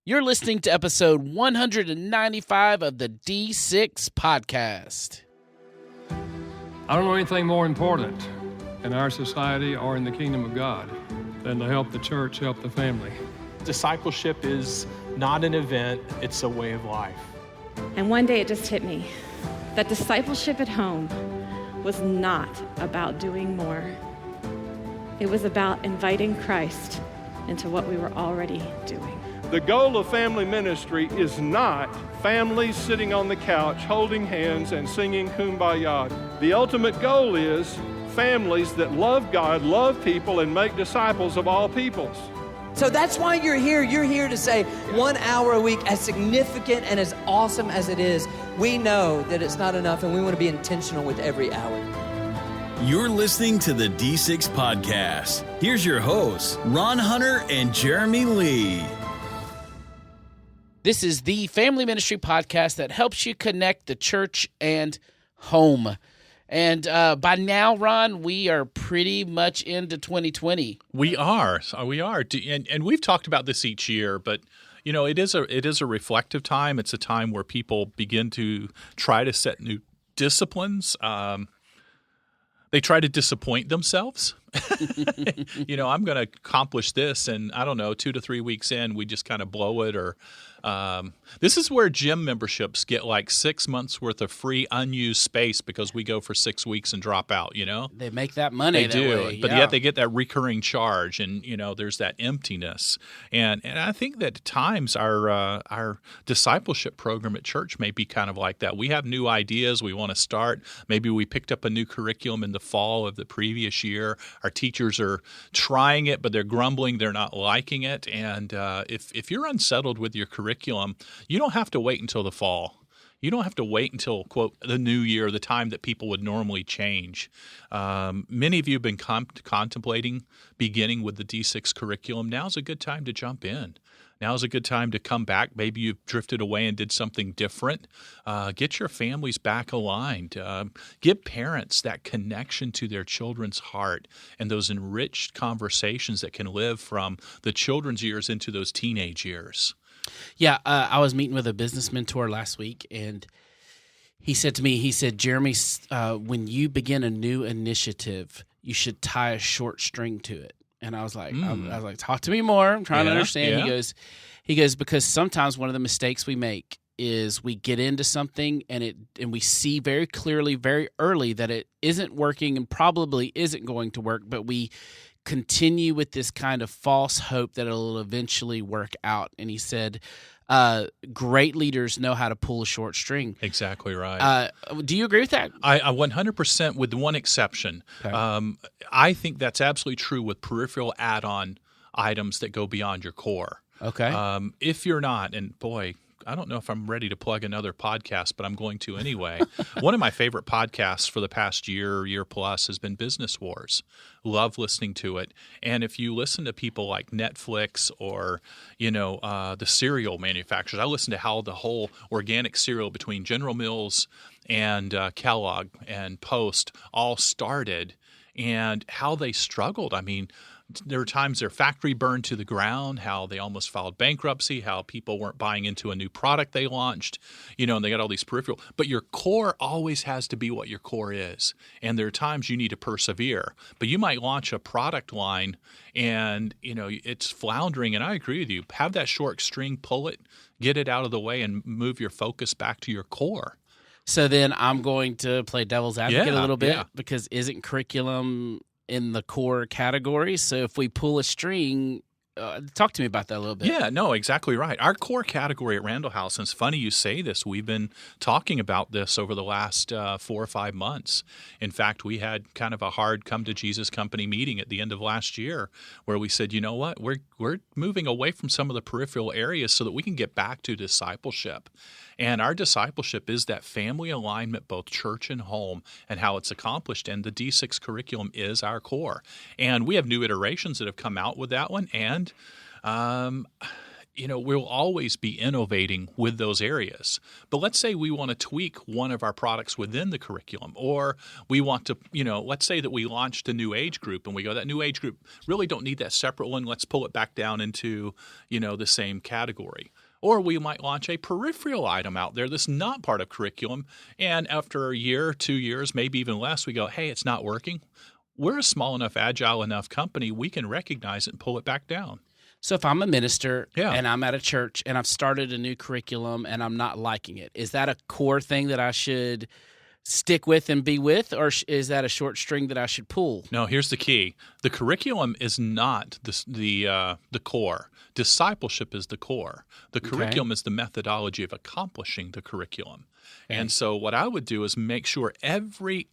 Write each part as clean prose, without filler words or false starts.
You're listening to episode 195 of the D6 podcast. I don't know anything more important in our society or in the kingdom of God than to help the church, help the family. Discipleship is not an event, it's a way of life. And one day it just hit me that discipleship at home was not about doing more. It was about inviting Christ into what we were already doing. The goal of family ministry is not families sitting on the couch holding hands and singing Kumbaya. The ultimate goal is families that love God, love people, and make disciples of all peoples. So that's why you're here. You're here to say 1 hour a week, as significant and as awesome as it is, we know that it's not enough and we want to be intentional with every hour. You're listening to the D6 podcast. Here's your hosts, Ron Hunter and Jeremy Lee. This is the family ministry podcast that helps you connect the church and home. And by now, Ron, we are pretty much into 2020. We are. And we've talked about this each year, but you know, it is a reflective time. It's a time where people begin to try to set new disciplines. They try to disappoint themselves. You know, I'm going to accomplish this, and I don't know, 2 to 3 weeks in, we just kind of blow it. Or this is where gym memberships get like 6 months worth of free unused space because we go for 6 weeks and drop out. You know, they make that money. They do, but yet they get that recurring charge, and you know, there's that emptiness. And I think that at times our discipleship program at church may be kind of like that. We have new ideas we want to start. Maybe we picked up a new curriculum in the fall of the previous year. Our teachers are trying it, but they're grumbling. They're not liking it. And if you're unsettled with your curriculum, you don't have to wait until the fall. You don't have to wait until, quote, the new year, the time that people would normally change. Many of you have been contemplating beginning with the D6 curriculum. Now's a good time to jump in. Now's a good time to come back. Maybe you've drifted away and did something different. Get your families back aligned. Give parents that connection to their children's heart and those enriched conversations that can live from the children's years into those teenage years. Yeah, I was meeting with a business mentor last week, and he said to me, Jeremy, when you begin a new initiative, you should tie a short string to it. And I was like, talk to me more. I'm trying to understand. Yeah. He goes, because sometimes one of the mistakes we make is we get into something and we see very clearly, very early that it isn't working and probably isn't going to work, but we continue with this kind of false hope that it'll eventually work out. And he said, great leaders know how to pull a short string. Exactly right. Do you agree with that? I 100% with one exception. Okay. I think that's absolutely true with peripheral add-on items that go beyond your core. Okay. If you're not, and boy, I don't know if I'm ready to plug another podcast, but I'm going to anyway. One of my favorite podcasts for the past year plus has been Business Wars. Love listening to it. And if you listen to people like Netflix or, you know, the cereal manufacturers, I listen to how the whole organic cereal between General Mills and Kellogg and Post all started and how they struggled. I mean, there were times their factory burned to the ground, how they almost filed bankruptcy, how people weren't buying into a new product they launched, you know, and they got all these peripheral. But your core always has to be what your core is. And there are times you need to persevere. But you might launch a product line and, you know, it's floundering. And I agree with you. Have that short string, pull it, get it out of the way, and move your focus back to your core. So then I'm going to play devil's advocate a little bit because isn't curriculum in the core category? So if we pull a string, talk to me about that a little bit. Yeah, no, exactly right. Our core category at Randall House, and it's funny you say this, we've been talking about this over the last 4 or 5 months. In fact, we had kind of a hard come to Jesus company meeting at the end of last year where we said, you know what, we're moving away from some of the peripheral areas so that we can get back to discipleship. And our discipleship is that family alignment, both church and home, and how it's accomplished. And the D6 curriculum is our core. And we have new iterations that have come out with that one. And we'll always be innovating with those areas. But let's say we want to tweak one of our products within the curriculum, or we want to, let's say that we launched a new age group and we go, that new age group really don't need that separate one. Let's pull it back down into, the same category. Or we might launch a peripheral item out there that's not part of curriculum. And after a year, 2 years, maybe even less, we go, hey, it's not working. We're a small enough, agile enough company, we can recognize it and pull it back down. So if I'm a minister Yeah. and I'm at a church and I've started a new curriculum and I'm not liking it, is that a core thing that I should stick with and be with, or is that a short string that I should pull? No, here's the key. The curriculum is not the core. Discipleship is the core. The curriculum is the methodology of accomplishing the curriculum. Okay. And so what I would do is make sure every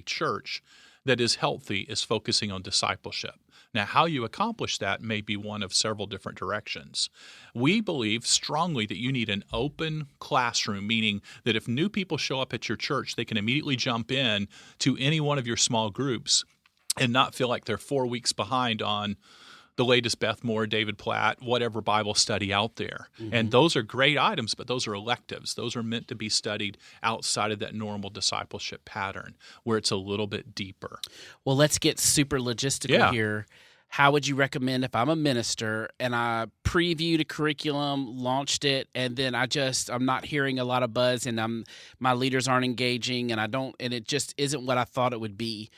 church that is healthy is focusing on discipleship. Now, how you accomplish that may be one of several different directions. We believe strongly that you need an open classroom, meaning that if new people show up at your church, they can immediately jump in to any one of your small groups and not feel like they're 4 weeks behind on the latest Beth Moore, David Platt, whatever Bible study out there. Mm-hmm. And those are great items, but those are electives. Those are meant to be studied outside of that normal discipleship pattern where it's a little bit deeper. Well, let's get super logistical here. How would you recommend if I'm a minister and I previewed a curriculum, launched it, and then I'm not hearing a lot of buzz and my leaders aren't engaging and it just isn't what I thought it would be?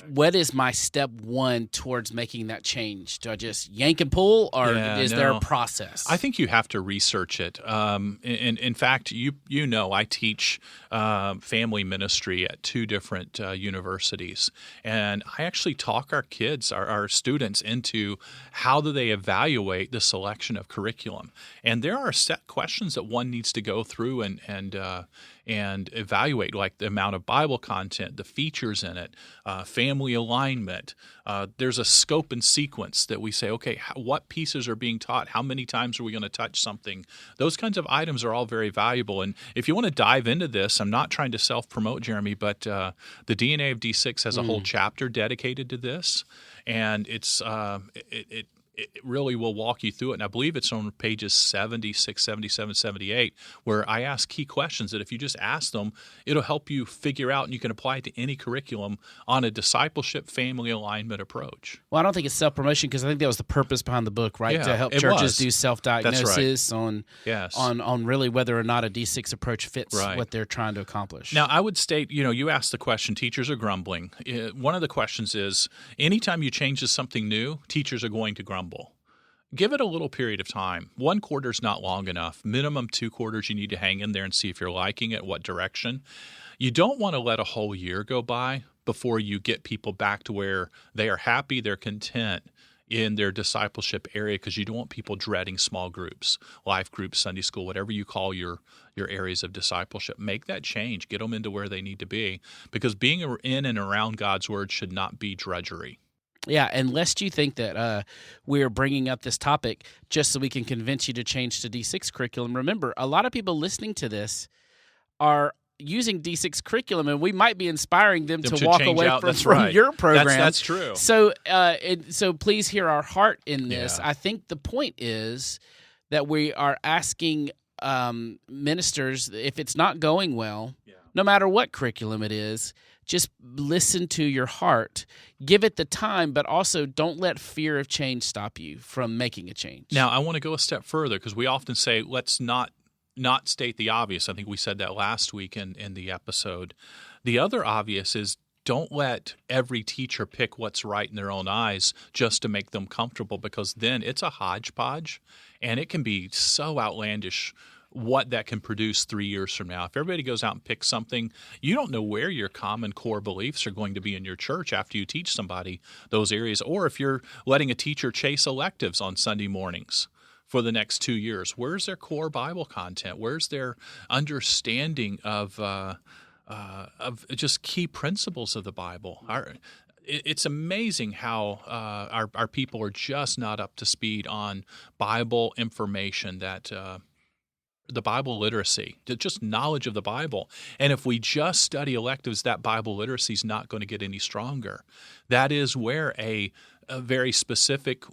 What is my step one towards making that change? Do I just yank and pull, or is there a process? I think you have to research it. In fact, I teach family ministry at 2 different universities, and I actually talk our kids, our students, into how do they evaluate the selection of curriculum. And there are set questions that one needs to go through and evaluate, like the amount of Bible content, the features in it, family alignment. There's a scope and sequence that we say, okay, what pieces are being taught? How many times are we going to touch something? Those kinds of items are all very valuable. And if you want to dive into this, I'm not trying to self-promote, Jeremy, but the DNA of D6 has a whole chapter dedicated to this. And it really will walk you through it. And I believe it's on pages 76, 77, 78, where I ask key questions that if you just ask them, it'll help you figure out, and you can apply it to any curriculum on a discipleship, family alignment approach. Well, I don't think it's self-promotion, because I think that was the purpose behind the book, right? Yeah, to help churches do self-diagnosis on really whether or not a D6 approach fits what they're trying to accomplish. Now, I would state, you asked the question, teachers are grumbling. One of the questions is, anytime you change to something new, teachers are going to grumble. Give it a little period of time. 1 quarter is not long enough. Minimum 2 quarters, you need to hang in there and see if you're liking it, what direction. You don't want to let a whole year go by before you get people back to where they are happy, they're content in their discipleship area, because you don't want people dreading small groups, life groups, Sunday school, whatever you call your areas of discipleship. Make that change. Get them into where they need to be, because being in and around God's Word should not be drudgery. Yeah, and lest you think that we're bringing up this topic just so we can convince you to change to D6 curriculum, remember, a lot of people listening to this are using D6 curriculum, and we might be inspiring them to walk away from your program. That's true. So, so please hear our heart in this. Yeah. I think the point is that we are asking ministers, if it's not going well, no matter what curriculum it is, just listen to your heart. Give it the time, but also don't let fear of change stop you from making a change. Now, I want to go a step further, because we often say, let's not state the obvious. I think we said that last week in the episode. The other obvious is, don't let every teacher pick what's right in their own eyes just to make them comfortable, because then it's a hodgepodge, and it can be so outlandish what that can produce 3 years from now. If everybody goes out and picks something, you don't know where your common core beliefs are going to be in your church after you teach somebody those areas. Or if you're letting a teacher chase electives on Sunday mornings for the next 2 years, where's their core Bible content? Where's their understanding of just key principles of the Bible? It's amazing how our people are just not up to speed on Bible information, that the Bible literacy, just knowledge of the Bible. And if we just study electives, that Bible literacy is not going to get any stronger. That is where a very specific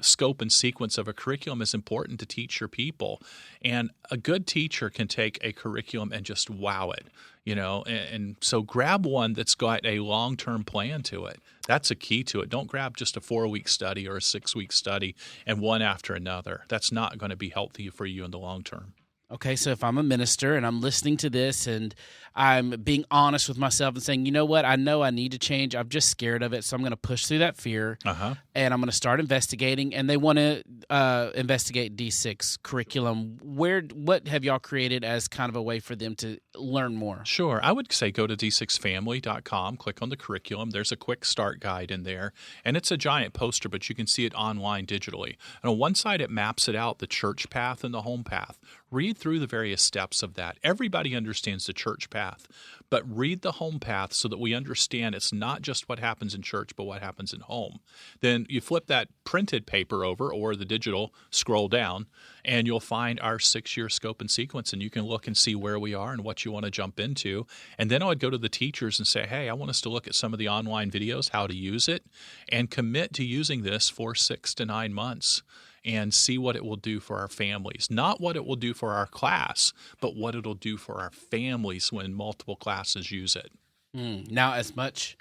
scope and sequence of a curriculum is important to teach your people. And a good teacher can take a curriculum and just wow it, and so grab one that's got a long-term plan to it. That's a key to it. Don't grab just a 4-week study or a 6-week study and one after another. That's not going to be healthy for you in the long term. Okay, so if I'm a minister and I'm listening to this and I'm being honest with myself and saying, you know what, I know I need to change. I'm just scared of it, so I'm going to push through that fear, and I'm going to start investigating. And they want to investigate D6 curriculum. What have y'all created as kind of a way for them to learn more? Sure. I would say go to d6family.com, click on the curriculum. There's a quick start guide in there, and it's a giant poster, but you can see it online digitally. And on one side, it maps it out, the church path and the home path. Read through the various steps of that. Everybody understands the church path, but read the home path so that we understand it's not just what happens in church, but what happens in home. Then you flip that printed paper over or the digital, scroll down, and you'll find our 6-year scope and sequence, and you can look and see where we are and what you want to jump into. And then I would go to the teachers and say, hey, I want us to look at some of the online videos, how to use it, and commit to using this for 6 to 9 months. And see what it will do for our families. Not what it will do for our class, but what it'll do for our families when multiple classes use it. Now, as much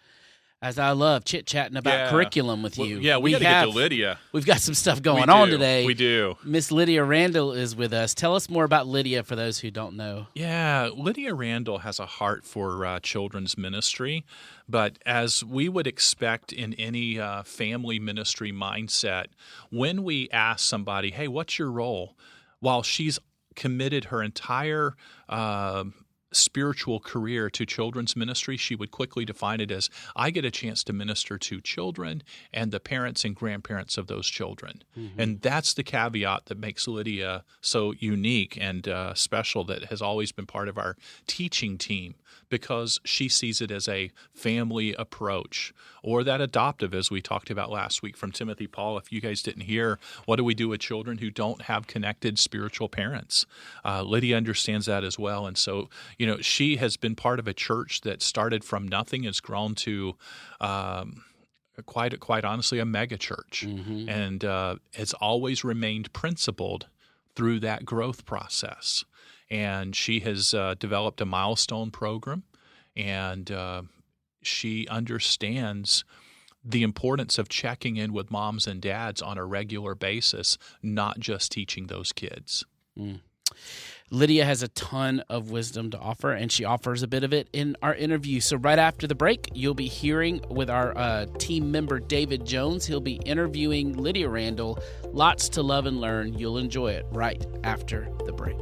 as I love chit-chatting about curriculum with you. We got to get to Lydia. We've got some stuff going on today. We do. Miss Lydia Randall is with us. Tell us more about Lydia for those who don't know. Yeah, Lydia Randall has a heart for children's ministry, but as we would expect in any family ministry mindset, when we ask somebody, hey, what's your role? While she's committed her entire spiritual career to children's ministry, she would quickly define it as, I get a chance to minister to children and the parents and grandparents of those children. And that's the caveat that makes Lydia so unique and special, that has always been part of our teaching team, because she sees it as a family approach, or that adoptive, as we talked about last week from Timothy Paul. If you guys didn't hear, what do we do with children who don't have connected spiritual parents? Lydia understands that as well. And so, she has been part of a church that started from nothing, has grown to quite honestly a mega church, and has always remained principled through that growth process. And she has developed a milestone program, and she understands the importance of checking in with moms and dads on a regular basis, not just teaching those kids. Lydia has a ton of wisdom to offer, and she offers a bit of it in our interview. So right after the break, you'll be hearing with our team member, David Jones. He'll be interviewing Lydia Randall. Lots to love and learn. You'll enjoy it right after the break.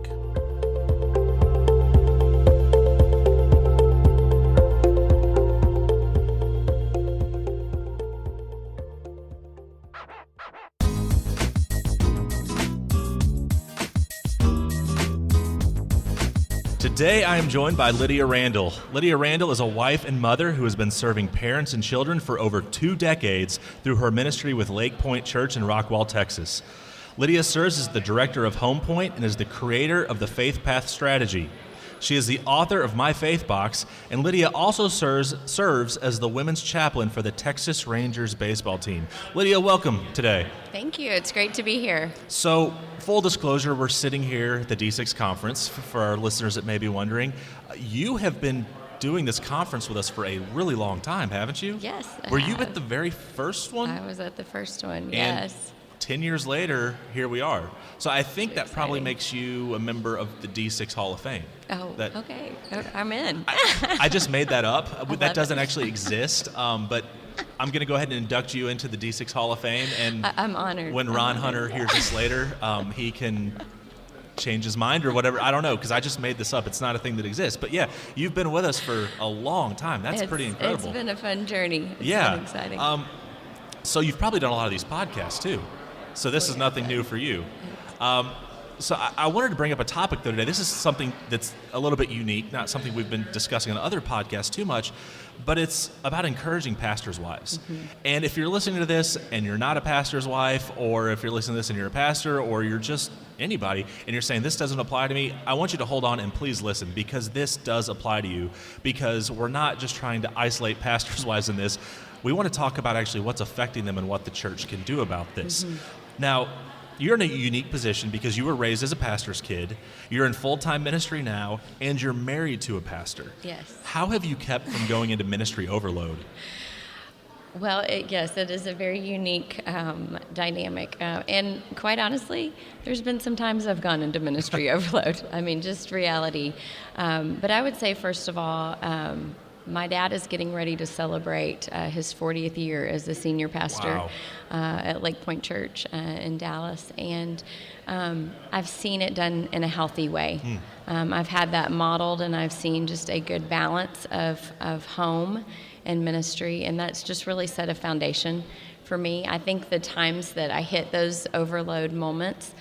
Today, I am joined by Lydia Randall. Lydia Randall is a wife and mother who has been serving parents and children for over 2 decades through her ministry with Lake Point Church in Rockwall, Texas. Lydia serves as the director of Home Point and is the creator of the Faith Path strategy. She is the author of My Faith Box, and Lydia also serves as the women's chaplain for the Texas Rangers baseball team. Lydia, welcome today. Thank you. It's great to be here. So, full disclosure, we're sitting here at the D6 conference. For our listeners that may be wondering, you have been doing this conference with us for a really long time, haven't you? Yes, Were you at the very first one? I was at the first one, And yes. 10 years later, here we are. So I think that probably exciting. makes you a member of the D6 Hall of Fame. Oh, okay. I'm in. I just made that up. That love doesn't it. actually exist, but I'm going to go ahead and induct you into the D6 Hall of Fame. And I'm honored. When Ron Hunter hears this later, he can change his mind or whatever. I don't know, because I just made this up. It's not a thing that exists. But yeah, you've been with us for a long time. That's pretty incredible. It's been a fun journey. It's Yeah. been exciting. So you've probably done a lot of these podcasts too. So this is nothing new for you. So I wanted to bring up a topic though today. This is something that's a little bit unique, not something we've been discussing on other podcasts too much, but it's about encouraging pastors' wives. And if you're listening to this and you're not a pastor's wife, or if you're listening to this and you're a pastor, or you're just anybody, and you're saying this doesn't apply to me, I want you to hold on and please listen, because this does apply to you, because we're not just trying to isolate pastors' wives in this. we want to talk about actually what's affecting them and what the church can do about this. Mm-hmm. Now, you're in a unique position because you were raised as a pastor's kid, you're in full-time ministry now, and you're married to a pastor. Yes. How have you kept from going into ministry overload? Well, yes, it is a very unique dynamic. And quite honestly, there's been some times I've gone into ministry overload. I mean, just reality. But I would say, first of all, my dad is getting ready to celebrate his 40th year as a senior pastor. Wow. At Lake Point Church in Dallas. And I've seen it done in a healthy way. I've had that modeled, and I've seen just a good balance of home and ministry, and that's just really set a foundation for me. I think the times that I hit those overload moments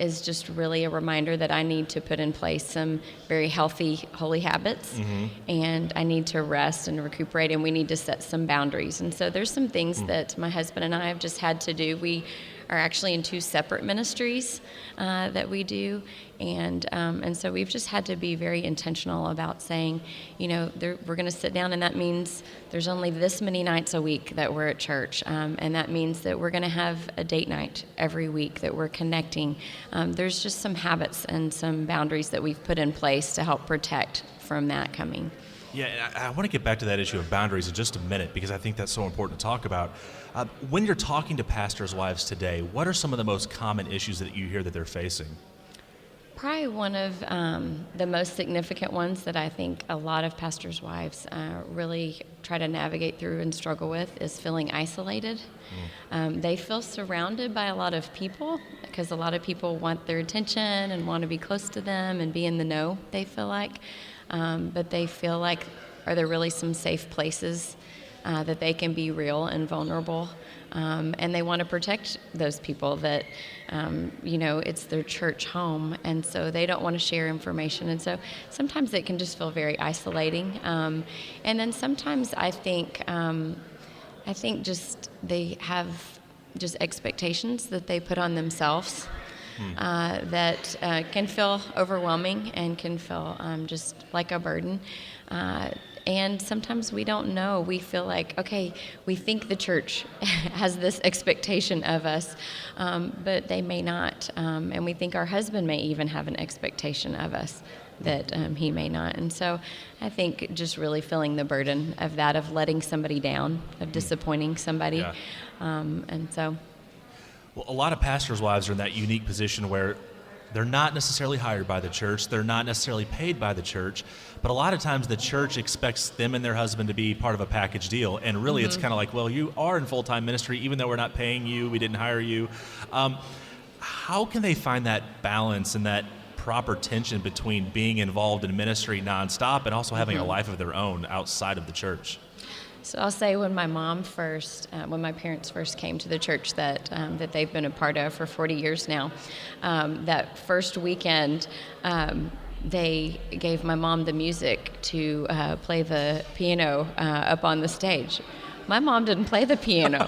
is just really a reminder that I need to put in place some very healthy, holy habits, and I need to rest and recuperate, and we need to set some boundaries. And so there's some things that my husband and I have just had to do. We are actually in 2 separate ministries that we do, and so we've just had to be very intentional about saying, we're going to sit down, and that means there's only this many nights a week that we're at church, and that means that we're going to have a date night every week that we're connecting. There's just some habits and some boundaries that we've put in place to help protect from that coming. Yeah, I want to get back to that issue of boundaries in just a minute, because I think that's so important to talk about. When you're talking to pastors' wives today, what are some of the most common issues that you hear that they're facing? Probably one of the most significant ones that I think a lot of pastors' wives really try to navigate through and struggle with is feeling isolated. They feel surrounded by a lot of people because a lot of people want their attention and want to be close to them and be in the know, they feel like. But they feel like, are there really some safe places that they can be real and vulnerable? And they want to protect those people that, it's their church home, and so they don't want to share information. And so sometimes it can just feel very isolating. And then sometimes I think just they have just expectations that they put on themselves that can feel overwhelming and can feel just like a burden. And sometimes we don't know. We feel like, okay, we think the church has this expectation of us, but they may not. And we think our husband may even have an expectation of us that he may not. And so I think just really feeling the burden of that, of letting somebody down, of disappointing somebody. Yeah. And so... Well, a lot of pastors' wives are in that unique position where they're not necessarily hired by the church, they're not necessarily paid by the church, but a lot of times the church expects them and their husband to be part of a package deal, and really it's kind of like, well, you are in full-time ministry, even though we're not paying you, we didn't hire you. How can they find that balance and that proper tension between being involved in ministry nonstop and also having a life of their own outside of the church? So I'll say when my parents first came to the church that they've been a part of for 40 years now, that first weekend, they gave my mom the music to play the piano up on the stage. My mom didn't play the piano.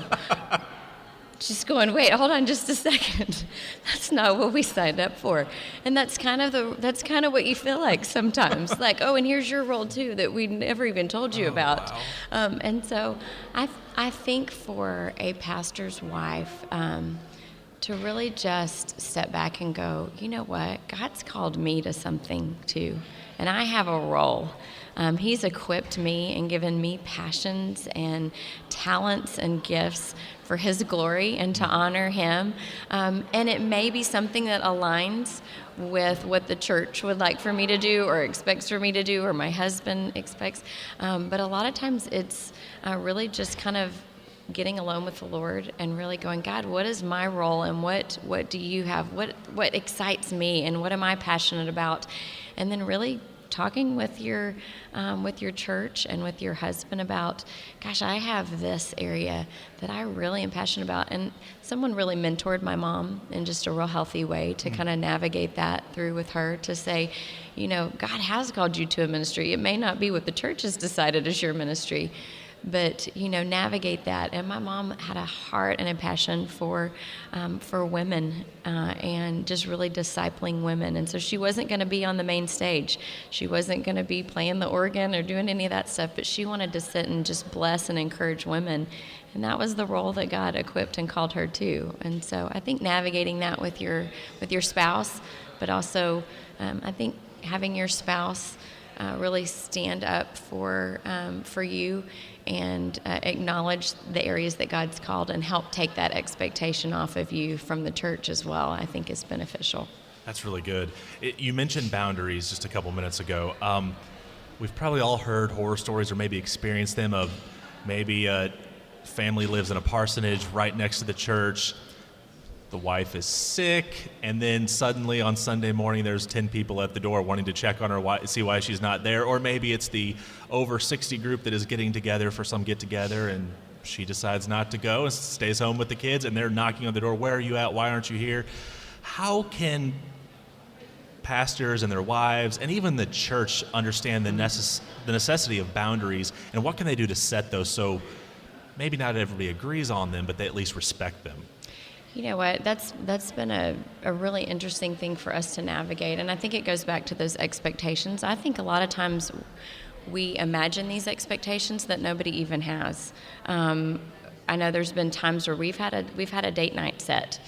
She's going, wait, hold on just a second. That's not what we signed up for. And that's kind of what you feel like sometimes. Like, oh, and here's your role too that we never even told you about. Wow. And so I think for a pastor's wife to really just step back and go, you know what, God's called me to something too, and I have a role. He's equipped me and given me passions and talents and gifts for His glory and to honor Him. And it may be something that aligns with what the church would like for me to do or expects for me to do or my husband expects. But a lot of times it's really just kind of getting alone with the Lord and really going, God, what is my role and what do you have? What excites me and what am I passionate about? And then really talking with your church and with your husband about, gosh, I have this area that I really am passionate about. And someone really mentored my mom in just a real healthy way to kind of navigate that through with her, to say, God has called you to a ministry. It may not be what the church has decided is your ministry, but navigate that. And my mom had a heart and a passion for women and just really discipling women. And so she wasn't going to be on the main stage. She wasn't going to be playing the organ or doing any of that stuff, but she wanted to sit and just bless and encourage women. And that was the role that God equipped and called her to. And so I think navigating that with your spouse, but also I think having your spouse really stand up for you and acknowledge the areas that God's called and help take that expectation off of you from the church as well, I think is beneficial. That's really good. You mentioned boundaries just a couple minutes ago. We've probably all heard horror stories or maybe experienced them of maybe a family lives in a parsonage right next to the church. The wife is sick, and then suddenly on Sunday morning there's 10 people at the door wanting to check on her, see why she's not there. Or maybe it's the over 60 group that is getting together for some get-together, and she decides not to go and stays home with the kids, and they're knocking on the door, where are you at, why aren't you here? How can pastors and their wives and even the church understand the necessity of boundaries, and what can they do to set those so maybe not everybody agrees on them, but they at least respect them? You know what, that's been a really interesting thing for us to navigate, and I think it goes back to those expectations. I think a lot of times we imagine these expectations that nobody even has. I know there's been times where we've had a date night set,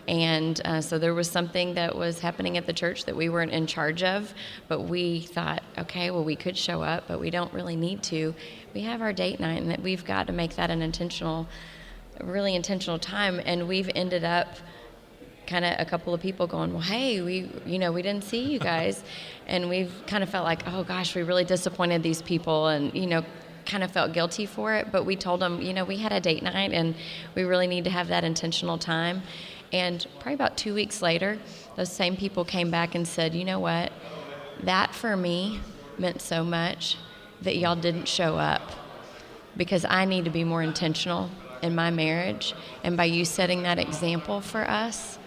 and so there was something that was happening at the church that we weren't in charge of, but we thought, okay, well, we could show up, but we don't really need to. We have our date night, and that we've got to make that an really intentional time, and we've ended up kind of a couple of people going, well, hey, we didn't see you guys, and we've kind of felt like, oh gosh, we really disappointed these people, and kind of felt guilty for it. But we told them, we had a date night, and we really need to have that intentional time. And probably about 2 weeks later, those same people came back and said, you know what, that for me meant so much that y'all didn't show up, because I need to be more intentional in my marriage, and by you setting that example for us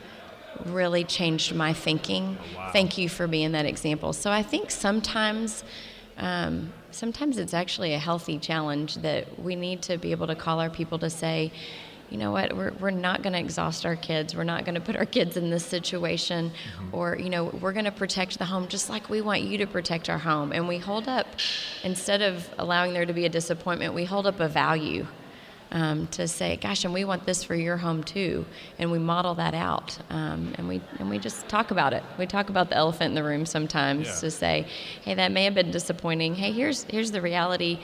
really changed my thinking. Wow. Thank you for being that example. So I think sometimes it's actually a healthy challenge that we need to be able to call our people to say, you know what, we're not going to exhaust our kids. We're not going to put our kids in this situation, or, we're going to protect the home just like we want you to protect our home. And we hold up, instead of allowing there to be a disappointment, we hold up a value. To say, gosh, and we want this for your home too, and we model that out, and we just talk about it. We talk about the elephant in the room sometimes to say, hey, that may have been disappointing. Hey, here's the reality.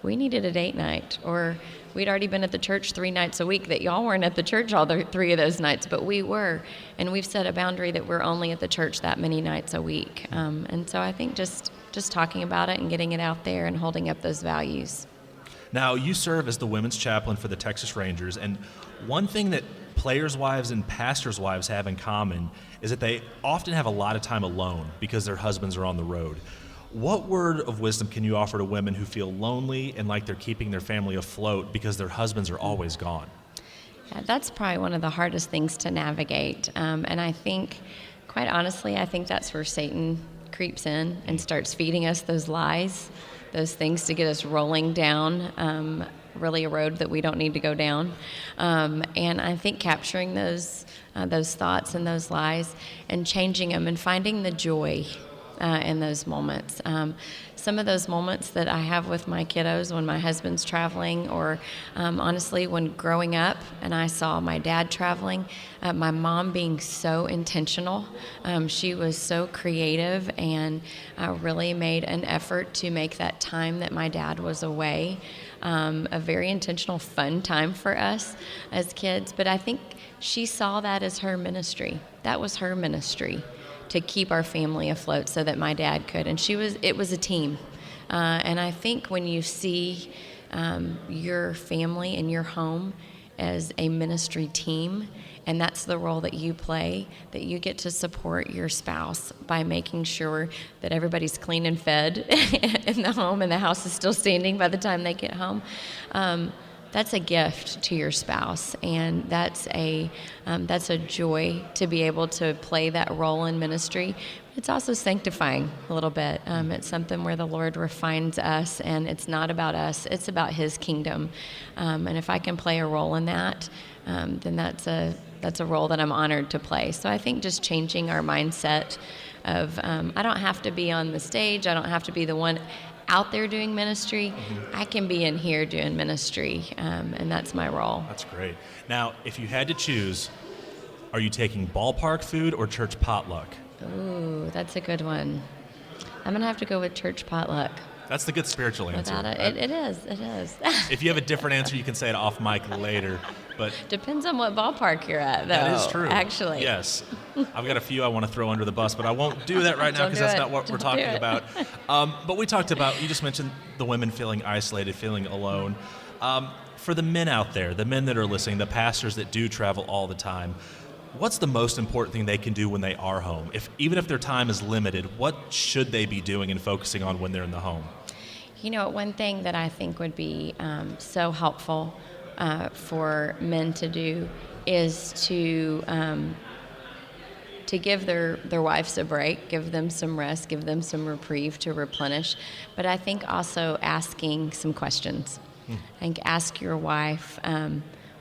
We needed a date night, or we'd already been at the church 3 nights a week that y'all weren't at the church all 3 of those nights, but we were, and we've set a boundary that we're only at the church that many nights a week. And so I think just talking about it and getting it out there and holding up those values. Now, you serve as the women's chaplain for the Texas Rangers, and one thing that players' wives and pastors' wives have in common is that they often have a lot of time alone because their husbands are on the road. What word of wisdom can you offer to women who feel lonely and like they're keeping their family afloat because their husbands are always gone? Yeah, that's probably one of the hardest things to navigate, and I think, quite honestly, I think that's where Satan creeps in and starts feeding us those lies, those things to get us rolling down really a road that we don't need to go down. And I think capturing those thoughts and those lies and changing them and finding the joy in those moments. Some of those moments that I have with my kiddos when my husband's traveling, or honestly when growing up and I saw my dad traveling, my mom being so intentional. She was so creative and really made an effort to make that time that my dad was away a very intentional, fun time for us as kids. But I think she saw that as her ministry. That was her ministry, to keep our family afloat so that my dad could. And it was a team. And I think when you see your family and your home as a ministry team, and that's the role that you play, that you get to support your spouse by making sure that everybody's clean and fed in the home and the house is still standing by the time they get home. that's a gift to your spouse, and that's a joy to be able to play that role in ministry. It's also sanctifying a little bit. It's something where the Lord refines us, and it's not about us, it's about His kingdom. And if I can play a role in that, then that's a role that I'm honored to play. So I think just changing our mindset of I don't have to be on the stage, I don't have to be the one out there doing ministry. I can be in here doing ministry, and that's my role. That's great. Now, if you had to choose, are you taking ballpark food or church potluck? Ooh, that's a good one. I'm going to have to go with church potluck. That's the good spiritual answer. Without it is. If you have a different answer, you can say it off mic later. But depends on what ballpark you're at, though. That is true. Actually. Yes. I've got a few I want to throw under the bus, but I won't do that right now because that's not what we're talking about. But we talked about, you just mentioned the women feeling isolated, feeling alone. For the men out there, the men that are listening, the pastors that do travel all the time, what's the most important thing they can do when they are home? Even if their time is limited, what should they be doing and focusing on when they're in the home? You know, one thing that I think would be so helpful for men to do is to give their wives a break, give them some rest, give them some reprieve to replenish. But I think also asking some questions. I think ask your wife,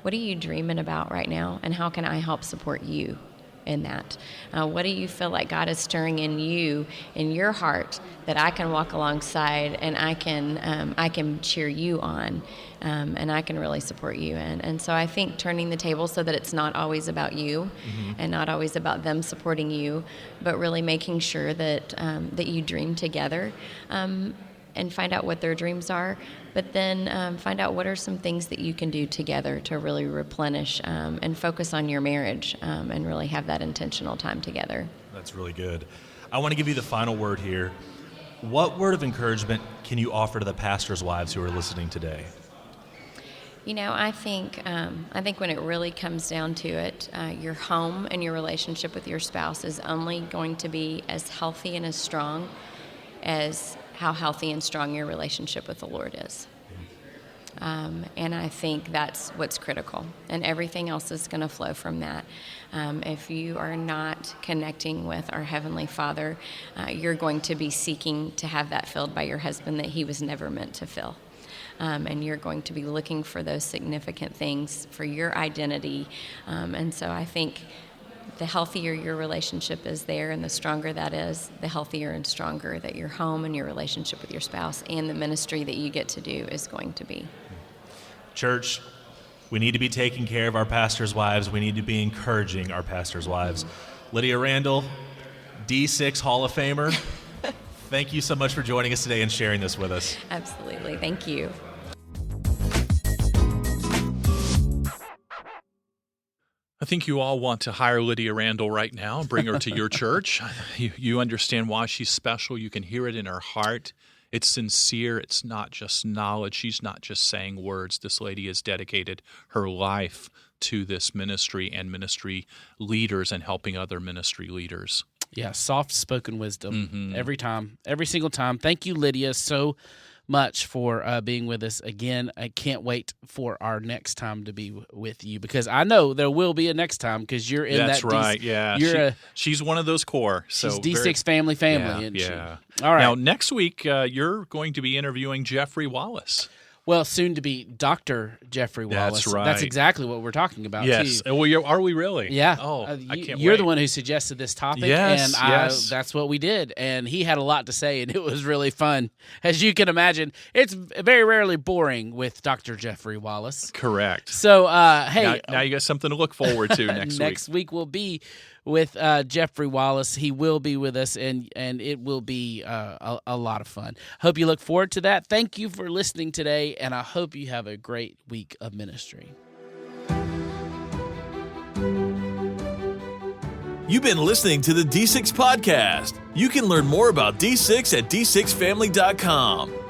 what are you dreaming about right now, and how can I help support you in that? What do you feel like God is stirring in you, in your heart, that I can walk alongside and I can cheer you on, and I can really support you in? And so I think turning the table so that it's not always about you and not always about them supporting you, but really making sure that that you dream together. And find out what their dreams are, but then find out what are some things that you can do together to really replenish and focus on your marriage and really have that intentional time together. That's really good. I want to give you the final word here. What word of encouragement can you offer to the pastors' wives who are listening today? You know, I think when it really comes down to it, your home and your relationship with your spouse is only going to be as healthy and as strong as how healthy and strong your relationship with the Lord is. And I think that's what's critical. And everything else is going to flow from that. If you are not connecting with our Heavenly Father, you're going to be seeking to have that filled by your husband that He was never meant to fill. And you're going to be looking for those significant things for your identity. And so I think the healthier your relationship is there and the stronger that is, the healthier and stronger that your home and your relationship with your spouse and the ministry that you get to do is going to be. Church, we need to be taking care of our pastors' wives. We need to be encouraging our pastors' wives. Lydia Randall, D6 Hall of Famer, thank you so much for joining us today and sharing this with us. Absolutely. Thank you. I think you all want to hire Lydia Randall right now and bring her to your church. You understand why she's special. You can hear it in her heart. It's sincere. It's not just knowledge. She's not just saying words. This lady has dedicated her life to this ministry and ministry leaders and helping other ministry leaders. Yeah, soft-spoken wisdom every time, every single time. Thank you, Lydia, so much for being with us again. I can't wait for our next time to be with you, because I know there will be a next time, because you're in That's that. Right. Yeah, she's one of those core. So she's D6 family, yeah, isn't yeah. she? All right. Now next week you're going to be interviewing Jeffrey Wallace. Well, soon to be Dr. Jeffrey Wallace. That's right. That's exactly what we're talking about. Yes. Too. Well, are we really? Yeah. Oh, I can't wait. You're the one who suggested this topic, yes, and yes. That's what we did. And he had a lot to say, and it was really fun. As you can imagine, it's very rarely boring with Dr. Jeffrey Wallace. Correct. So, hey. Now you got something to look forward to next week. Next week will be with Jeffrey Wallace. He will be with us, and it will be a lot of fun. Hope you look forward to that. Thank you for listening today, and I hope you have a great week of ministry. You've been listening to the D6 Podcast. You can learn more about D6 at d6family.com.